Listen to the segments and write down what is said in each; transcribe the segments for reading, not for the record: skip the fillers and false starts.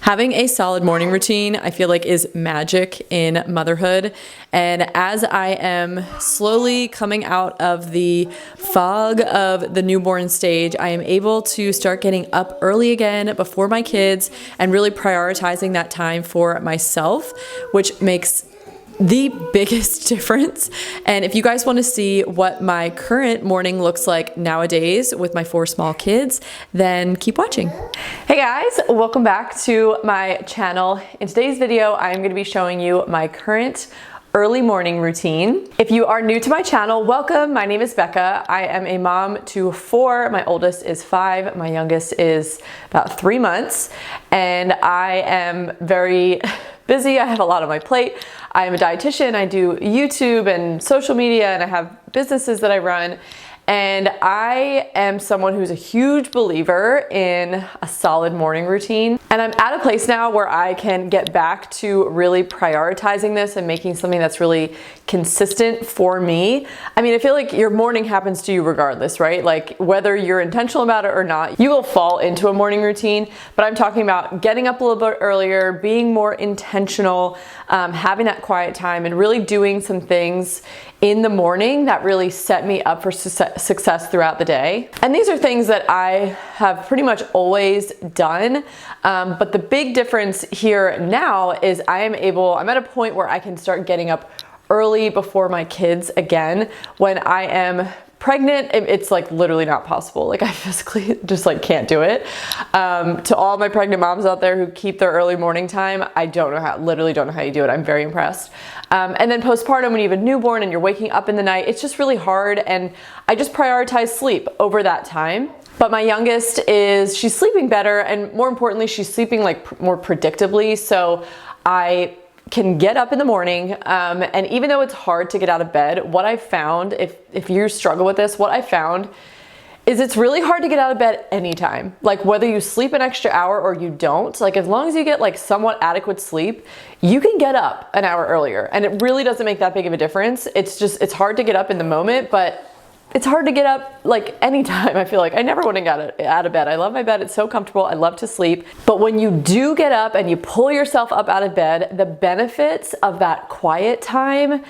Having a solid morning routine, I feel like, is magic in motherhood. And as I am slowly coming out of the fog of the newborn stage, I am able to start getting up early again before my kids and really prioritizing that time for myself, which makes the biggest difference. And if you guys want to see what my current morning looks like nowadays with my 4 small kids, then keep watching. Hey guys, welcome back to my channel. In today's video, I'm going to be showing you my current early morning routine. If you are new to my channel, welcome. My name is Becca. I am a mom to 4. My oldest is 5. My youngest is about 3 months. And I am very busy. I have a lot on my plate. I am a dietitian. I do YouTube and social media, and I have businesses that I run. And I am someone who's a huge believer in a solid morning routine. And I'm at a place now where I can get back to really prioritizing this and making something that's really consistent for me. I mean, I feel like your morning happens to you regardless, right? Like whether you're intentional about it or not, you will fall into a morning routine. But I'm talking about getting up a little bit earlier, being more intentional, having that quiet time, and really doing some things in the morning that really set me up for success throughout the day. And these are things that I have pretty much always done. But the big difference here now is I'm at a point where I can start getting up early before my kids again. When I am pregnant, it's like literally not possible. Like I physically just like can't do it. To all my pregnant moms out there who keep their early morning time, literally don't know how you do it. I'm very impressed. And then postpartum, when you have a newborn and you're waking up in the night, it's just really hard. And I just prioritize sleep over that time. But my youngest she's sleeping better. And more importantly, she's sleeping like more predictably. So I can get up in the morning, and even though it's hard to get out of bed, what I found, if you struggle with this, what I found is it's really hard to get out of bed anytime. Like whether you sleep an extra hour or you don't, like as long as you get like somewhat adequate sleep, you can get up an hour earlier, and it really doesn't make that big of a difference. It's hard to get up in the moment, but it's hard to get up like anytime. I feel like I never want to get out of bed. I love my bed. It's so comfortable. I love to sleep. But when you do get up and you pull yourself up out of bed, the benefits of that quiet time,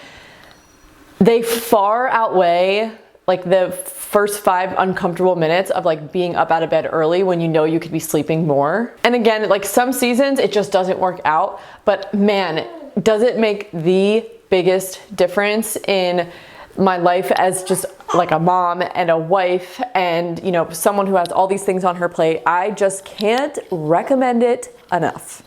they far outweigh like the first 5 uncomfortable minutes of like being up out of bed early when you know you could be sleeping more. And again, like some seasons it just doesn't work out, but man, does it make the biggest difference in my life as just like a mom and a wife and, you know, someone who has all these things on her plate. I just can't recommend it enough.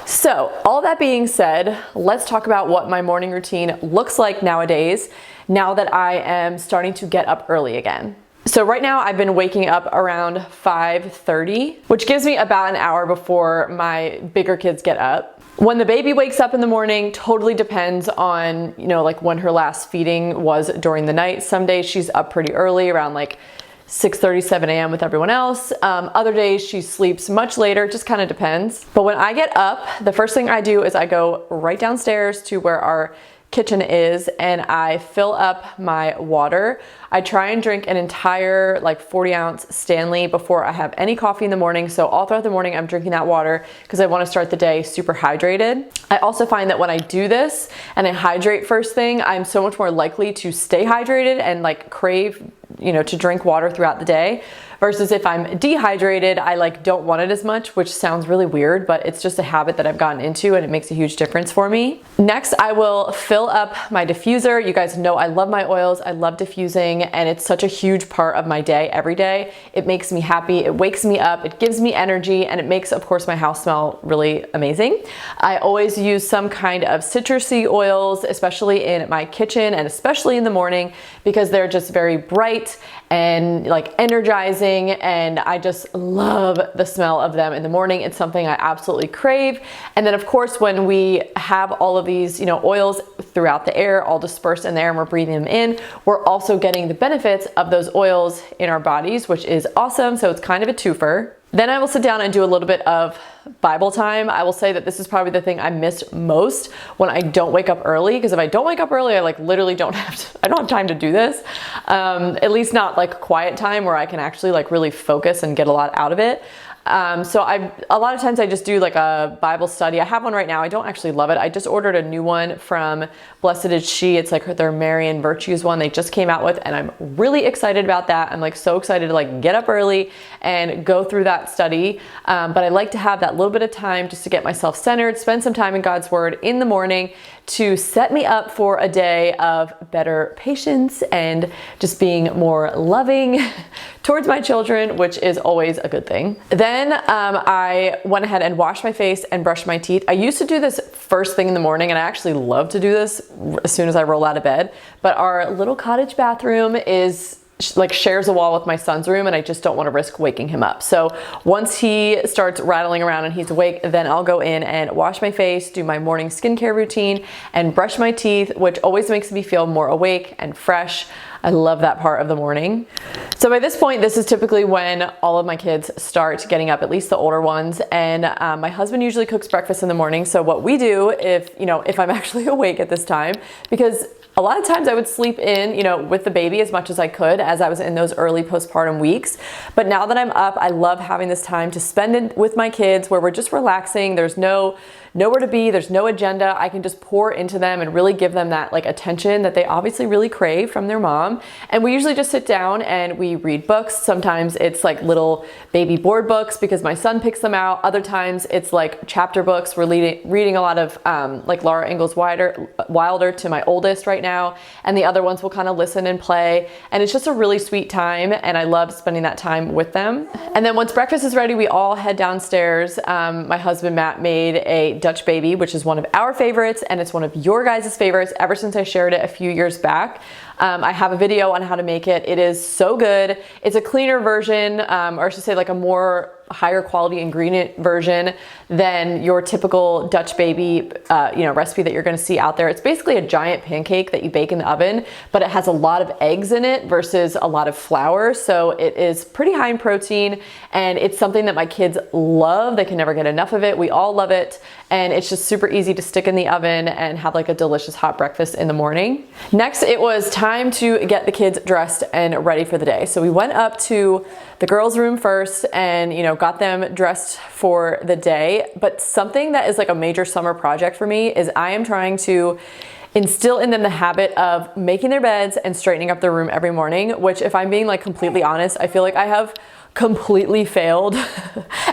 So all that being said, let's talk about what my morning routine looks like nowadays, now that I am starting to get up early again. So right now I've been waking up around 5:30, which gives me about an hour before my bigger kids get up. When the baby wakes up in the morning totally depends on, you know, like when her last feeding was during the night. Some days she's up pretty early, around like 6:30, 7 a.m. with everyone else. Other days she sleeps much later, just kind of depends. But when I get up, the first thing I do is I go right downstairs to where our kitchen is, and I fill up my water. I try and drink an entire like 40-ounce Stanley before I have any coffee in the morning. So all throughout the morning I'm drinking that water because I want to start the day super hydrated. I also find that when I do this and I hydrate first thing, I'm so much more likely to stay hydrated and like crave, you know, to drink water throughout the day. Versus if I'm dehydrated, I like don't want it as much, which sounds really weird, but it's just a habit that I've gotten into and it makes a huge difference for me. Next, I will fill up my diffuser. You guys know I love my oils. I love diffusing, and it's such a huge part of my day every day. It makes me happy. It wakes me up. It gives me energy, and it makes, of course, my house smell really amazing. I always use some kind of citrusy oils, especially in my kitchen and especially in the morning, because they're just very bright and like energizing, and I just love the smell of them in the morning. It's something I absolutely crave. And then of course, when we have all of these, you know, oils throughout the air, all dispersed in there, and we're breathing them in, we're also getting the benefits of those oils in our bodies, which is awesome. So it's kind of a twofer. Then I will sit down and do a little bit of Bible time. I will say that this is probably the thing I miss most when I don't wake up early, because if I don't wake up early, I like literally don't have time to do this. At least not like quiet time where I can actually like really focus and get a lot out of it. So a lot of times I just do like a Bible study. I have one right now. I don't actually love it. I just ordered a new one from Blessed is She. It's like their Marian Virtues one they just came out with, and I'm really excited about that. I'm like so excited to like get up early and go through that study. But I like to have that little bit of time just to get myself centered, spend some time in God's Word in the morning to set me up for a day of better patience and just being more loving towards my children, which is always a good thing. Then I went ahead and washed my face and brushed my teeth. I used to do this first thing in the morning, and I actually love to do this as soon as I roll out of bed, but our little cottage bathroom is like shares a wall with my son's room, and I just don't want to risk waking him up. So once he starts rattling around and he's awake, then I'll go in and wash my face, do my morning skincare routine, and brush my teeth, which always makes me feel more awake and fresh. I love that part of the morning. So by this point, this is typically when all of my kids start getting up, at least the older ones. And my husband usually cooks breakfast in the morning. So what we do if I'm actually awake at this time, because a lot of times I would sleep in, with the baby as much as I could as I was in those early postpartum weeks. But now that I'm up, I love having this time to spend it with my kids where we're just relaxing. There's nowhere to be, there's no agenda. I can just pour into them and really give them that like attention that they obviously really crave from their mom. And we usually just sit down and we read books. Sometimes it's like little baby board books because my son picks them out. Other times it's like chapter books. We're reading a lot of like Laura Ingalls Wilder to my oldest right now. And the other ones will kind of listen and play. And it's just a really sweet time. And I love spending that time with them. And then once breakfast is ready, we all head downstairs. My husband, Matt, made a Dutch baby, which is one of our favorites, and it's one of your guys' favorites ever since I shared it a few years back. I have a video on how to make it. It is so good. It's a cleaner version, or I should say like a more higher quality ingredient version than your typical Dutch baby, recipe that you're going to see out there. It's basically a giant pancake that you bake in the oven, but it has a lot of eggs in it versus a lot of flour. So it is pretty high in protein, and it's something that my kids love. They can never get enough of it. We all love it. And it's just super easy to stick in the oven and have like a delicious hot breakfast in the morning. Next, it was time to get the kids dressed and ready for the day. So we went up to the girls' room first and, got them dressed for the day. But something that is like a major summer project for me is I am trying to instill in them the habit of making their beds and straightening up their room every morning, which, if I'm being like completely honest, I feel like I have completely failed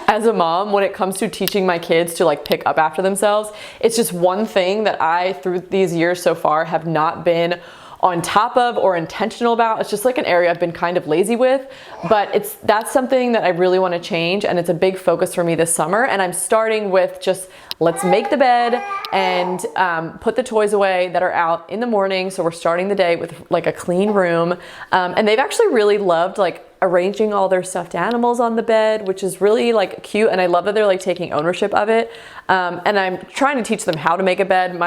as a mom when it comes to teaching my kids to like pick up after themselves. It's just one thing that I, through these years so far, have not been on top of or intentional about. It's just like an area I've been kind of lazy with, but that's something that I really want to change, and it's a big focus for me this summer. And I'm starting with just let's make the bed and put the toys away that are out in the morning. So we're starting the day with like a clean room, and they've actually really loved like arranging all their stuffed animals on the bed, which is really like cute. And I love that they're like taking ownership of it. And I'm trying to teach them how to make a bed,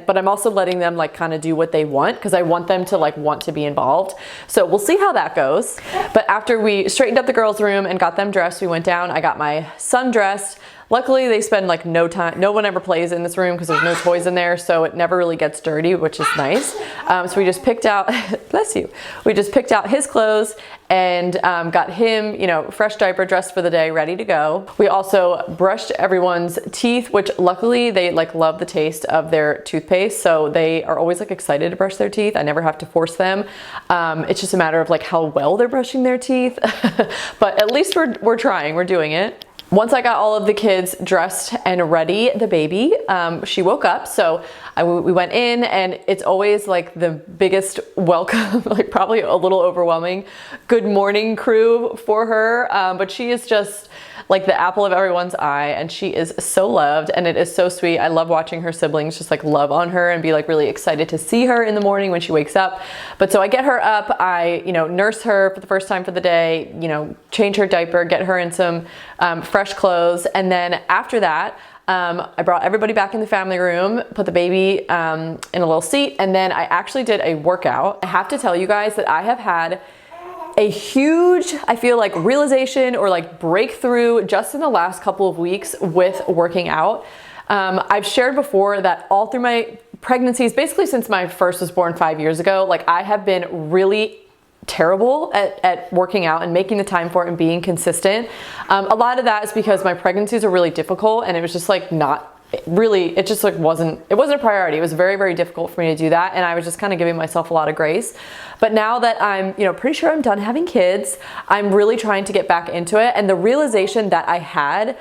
but I'm also letting them like kind of do what they want, because I want them to like want to be involved. So we'll see how that goes. But after we straightened up the girls' room and got them dressed, we went down. I got my son dressed. Luckily, they spend like no time. No one ever plays in this room because there's no toys in there, so it never really gets dirty, which is nice. So we just picked out, bless you. We just picked out his clothes and got him, fresh diaper, dressed for the day, ready to go. We also brushed everyone's teeth, which luckily they like love the taste of their toothpaste, so they are always like excited to brush their teeth. I never have to force them. It's just a matter of like how well they're brushing their teeth, but at least we're trying. We're doing it. Once I got all of the kids dressed and ready, the baby, she woke up. So we went in, and it's always like the biggest welcome, like probably a little overwhelming good morning crew for her. But she is just like the apple of everyone's eye, and she is so loved, and it is so sweet. I love watching her siblings just like love on her and be like really excited to see her in the morning when she wakes up. But so I get her up, I, nurse her for the first time for the day, change her diaper, get her in some fresh clothes. And then after that, I brought everybody back in the family room, put the baby in a little seat, and then I actually did a workout. I have to tell you guys that I have had a huge, I feel like, realization or like breakthrough just in the last couple of weeks with working out. I've shared before that all through my pregnancies, basically since my first was born 5 years ago, like I have been really terrible at working out and making the time for it and being consistent. A lot of that is because my pregnancies are really difficult, and it was just like not really, it just like wasn't a priority. It was very, very difficult for me to do that, and I was just kind of giving myself a lot of grace. But now that I'm, you know, pretty sure I'm done having kids, I'm really trying to get back into it. And the realization that I had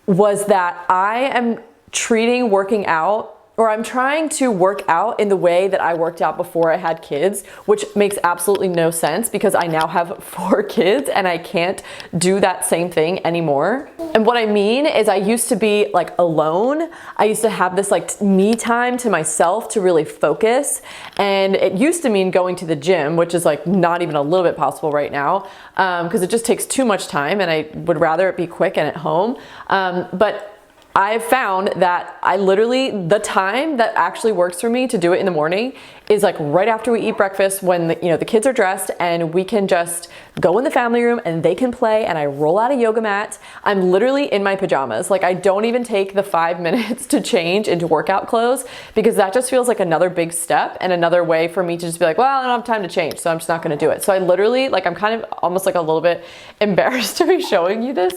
was that I am treating working out, or I'm trying to work out in the way that I worked out before I had kids, which makes absolutely no sense because I now have 4 kids and I can't do that same thing anymore. And what I mean is I used to be like alone. I used to have this like me time to myself to really focus. And it used to mean going to the gym, which is like not even a little bit possible right now because it just takes too much time and I would rather it be quick and at home. But I've found that the time that actually works for me to do it in the morning is like right after we eat breakfast when the kids are dressed and we can just go in the family room and they can play and I roll out a yoga mat. I'm literally in my pajamas. Like I don't even take the 5 minutes to change into workout clothes because that just feels like another big step and another way for me to just be like, well, I don't have time to change, so I'm just not gonna do it. So I literally, like I'm kind of almost like a little bit embarrassed to be showing you this.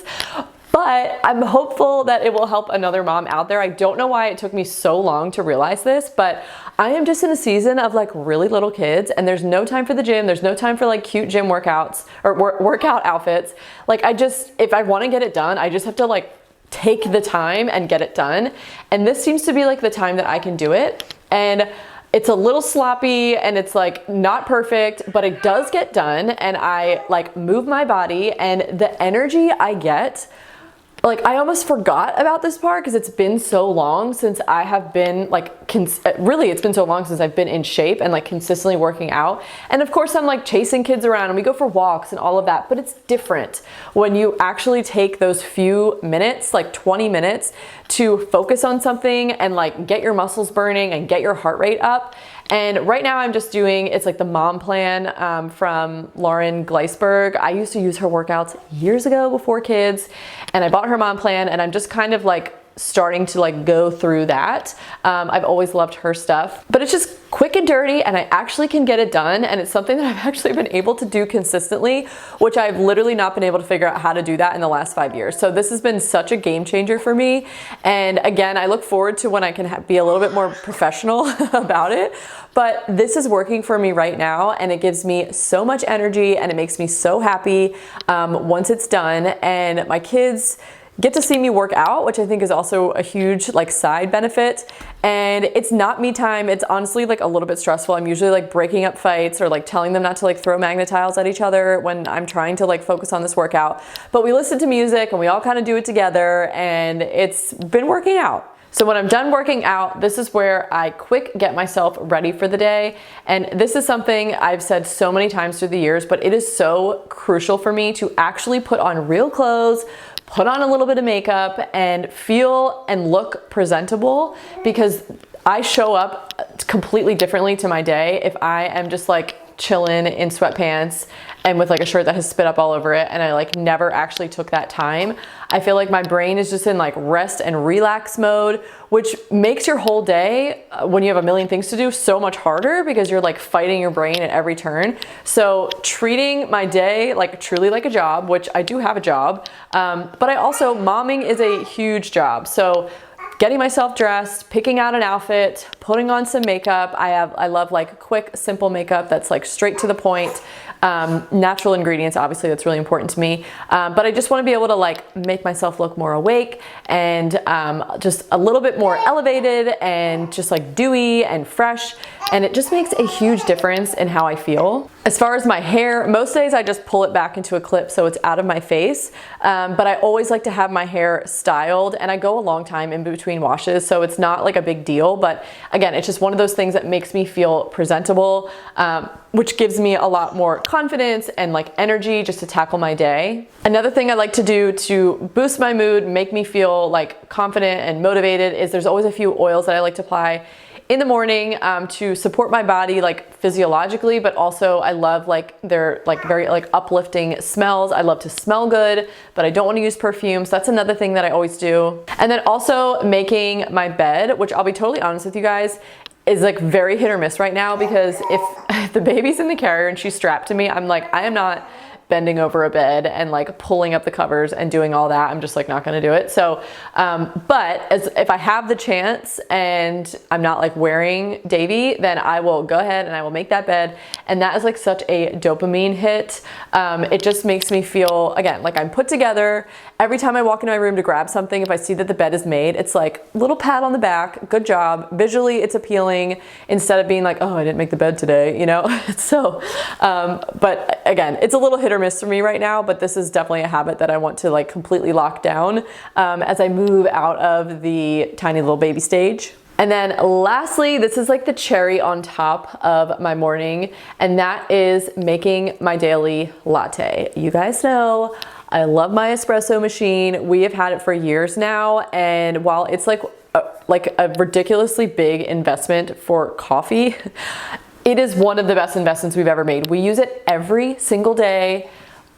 But I'm hopeful that it will help another mom out there. I don't know why it took me so long to realize this, but I am just in a season of like really little kids and there's no time for the gym. There's no time for like cute gym workouts or workout outfits. Like if I want to get it done, I just have to like take the time and get it done. And this seems to be like the time that I can do it. And it's a little sloppy and it's like not perfect, but it does get done. And I like move my body and the energy I get, like I almost forgot about this part because it's been so long since I have been like, really it's been so long since I've been in shape and like consistently working out. And of course I'm like chasing kids around and we go for walks and all of that, but it's different when you actually take those few minutes, like 20 minutes to focus on something and like get your muscles burning and get your heart rate up. And right now I'm just doing, it's like the mom plan from Lauren Gleisberg. I used to use her workouts years ago before kids and I bought her mom plan and I'm just kind of like starting to like go through that. I've always loved her stuff, but it's just quick and dirty and I actually can get it done. And it's something that I've actually been able to do consistently, which I've literally not been able to figure out how to do that in the last 5 years. So this has been such a game changer for me. And again, I look forward to when I can be a little bit more professional about it. But this is working for me right now and it gives me so much energy and it makes me so happy once it's done. And my kids get to see me work out, which I think is also a huge like side benefit. And it's not me time. It's honestly like a little bit stressful. I'm usually like breaking up fights or like telling them not to like throw magnet tiles at each other when I'm trying to like focus on this workout. But we listen to music and we all kind of do it together and it's been working out. So when I'm done working out, this is where I quick get myself ready for the day. And this is something I've said so many times through the years, but it is so crucial for me to actually put on real clothes, put on a little bit of makeup and feel and look presentable because I show up completely differently to my day if I am just like chilling in sweatpants and with like a shirt that has spit up all over it and I like never actually took that time. I feel like my brain is just in like rest and relax mode, which makes your whole day when you have a million things to do so much harder because you're like fighting your brain at every turn. So treating my day like truly like a job, which I do have a job, but I also, momming is a huge job. So getting myself dressed, picking out an outfit, putting on some makeup. I love like quick, simple makeup that's like straight to the point. Natural ingredients, obviously that's really important to me. But I just want to be able to like make myself look more awake and just a little bit more elevated and just like dewy and fresh. And it just makes a huge difference in how I feel. As far as my hair, most days I just pull it back into a clip so it's out of my face. But I always like to have my hair styled and I go a long time in between washes. So it's not like a big deal. But again, it's just one of those things that makes me feel presentable, which gives me a lot more confidence and like energy just to tackle my day. Another thing I like to do to boost my mood, make me feel like confident and motivated is there's always a few oils that I like to apply in the morning to support my body like physiologically, but also I love like they're like very like uplifting smells. I love to smell good, but I don't want to use perfume. So that's another thing that I always do. And then also making my bed, which I'll be totally honest with you guys, is like very hit or miss right now, because if the baby's in the carrier and she's strapped to me, I'm like, I am not bending over a bed and like pulling up the covers and doing all that. I'm just like not gonna do it. So, but if I have the chance and I'm not like wearing Davy, then I will go ahead and I will make that bed. And that is like such a dopamine hit. It just makes me feel, again, like I'm put together. Every time I walk into my room to grab something, if I see that the bed is made, it's like little pat on the back, good job. Visually, it's appealing instead of being like, oh, I didn't make the bed today, you know? So, but again, it's a little hit or miss for me right now, but this is definitely a habit that I want to like completely lock down as I move out of the tiny little baby stage. And then lastly, this is like the cherry on top of my morning, and that is making my daily latte. You guys know I love my espresso machine. We have had it for years now, and while it's like a ridiculously big investment for coffee, it is one of the best investments we've ever made. We use it every single day,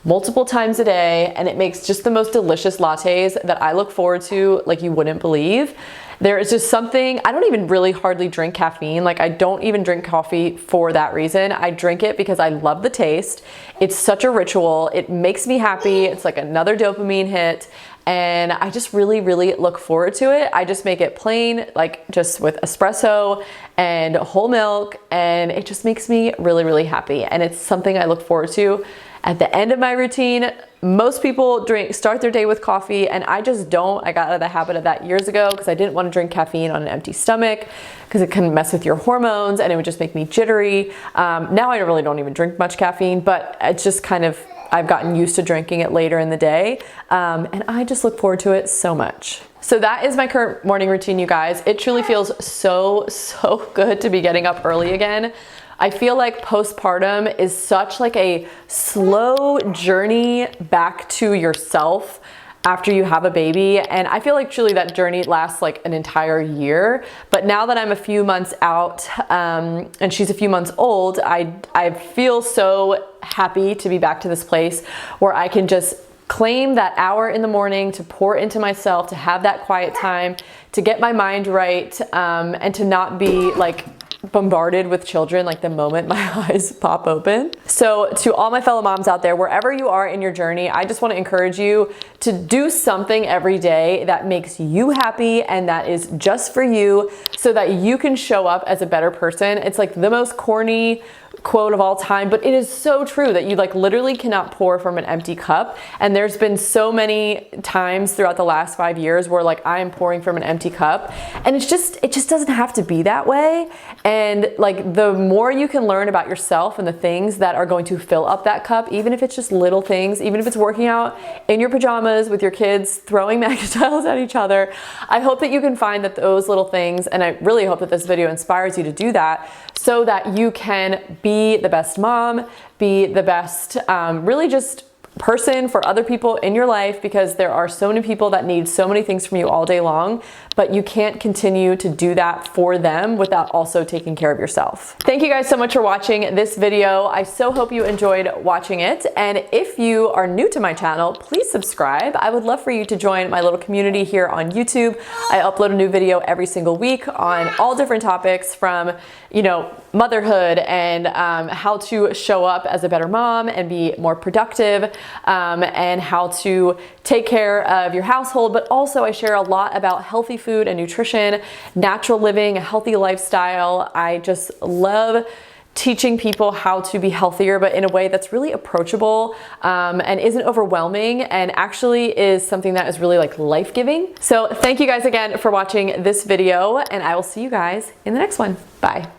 multiple times a day, and it makes just the most delicious lattes that I look forward to like you wouldn't believe. There is just something, I don't even really hardly drink caffeine. Like I don't even drink coffee for that reason. I drink it because I love the taste. It's such a ritual. It makes me happy. It's like another dopamine hit. And I just really, really look forward to it. I just make it plain, like just with espresso and whole milk. And it just makes me really, really happy. And it's something I look forward to at the end of my routine. Most people start their day with coffee, and I just don't. I got out of the habit of that years ago because I didn't want to drink caffeine on an empty stomach because it can mess with your hormones and it would just make me jittery. Now I really don't even drink much caffeine, but it's just kind of, I've gotten used to drinking it later in the day, and I just look forward to it so much. So that is my current morning routine, you guys. It truly feels so, so good to be getting up early again. I feel like postpartum is such like a slow journey back to yourself after you have a baby. And I feel like truly that journey lasts like an entire year. But now that I'm a few months out and she's a few months old, I feel so happy to be back to this place where I can just claim that hour in the morning to pour into myself, to have that quiet time, to get my mind right, and to not be like bombarded with children like the moment my eyes pop open. So to all my fellow moms out there, wherever you are in your journey, I just want to encourage you to do something every day that makes you happy and that is just for you so that you can show up as a better person. It's like the most corny quote of all time, but it is so true that you like literally cannot pour from an empty cup. And there's been so many times throughout the last 5 years where like I am pouring from an empty cup, and it just doesn't have to be that way. And like the more you can learn about yourself and the things that are going to fill up that cup, even if it's just little things, even if it's working out in your pajamas with your kids, throwing Maggie tiles at each other, I hope that you can find that those little things, and I really hope that this video inspires you to do that so that you can be the best mom, be the best, really just person for other people in your life, because there are so many people that need so many things from you all day long, but you can't continue to do that for them without also taking care of yourself. Thank you guys so much for watching this video. I so hope you enjoyed watching it. And if you are new to my channel, please subscribe. I would love for you to join my little community here on YouTube. I upload a new video every single week on all different topics from, you know, motherhood and how to show up as a better mom and be more productive, and how to take care of your household. But also I share a lot about healthy food and nutrition, natural living, a healthy lifestyle. I just love teaching people how to be healthier, but in a way that's really approachable, and isn't overwhelming, and actually is something that is really like life-giving. So thank you guys again for watching this video, and I will see you guys in the next one. Bye.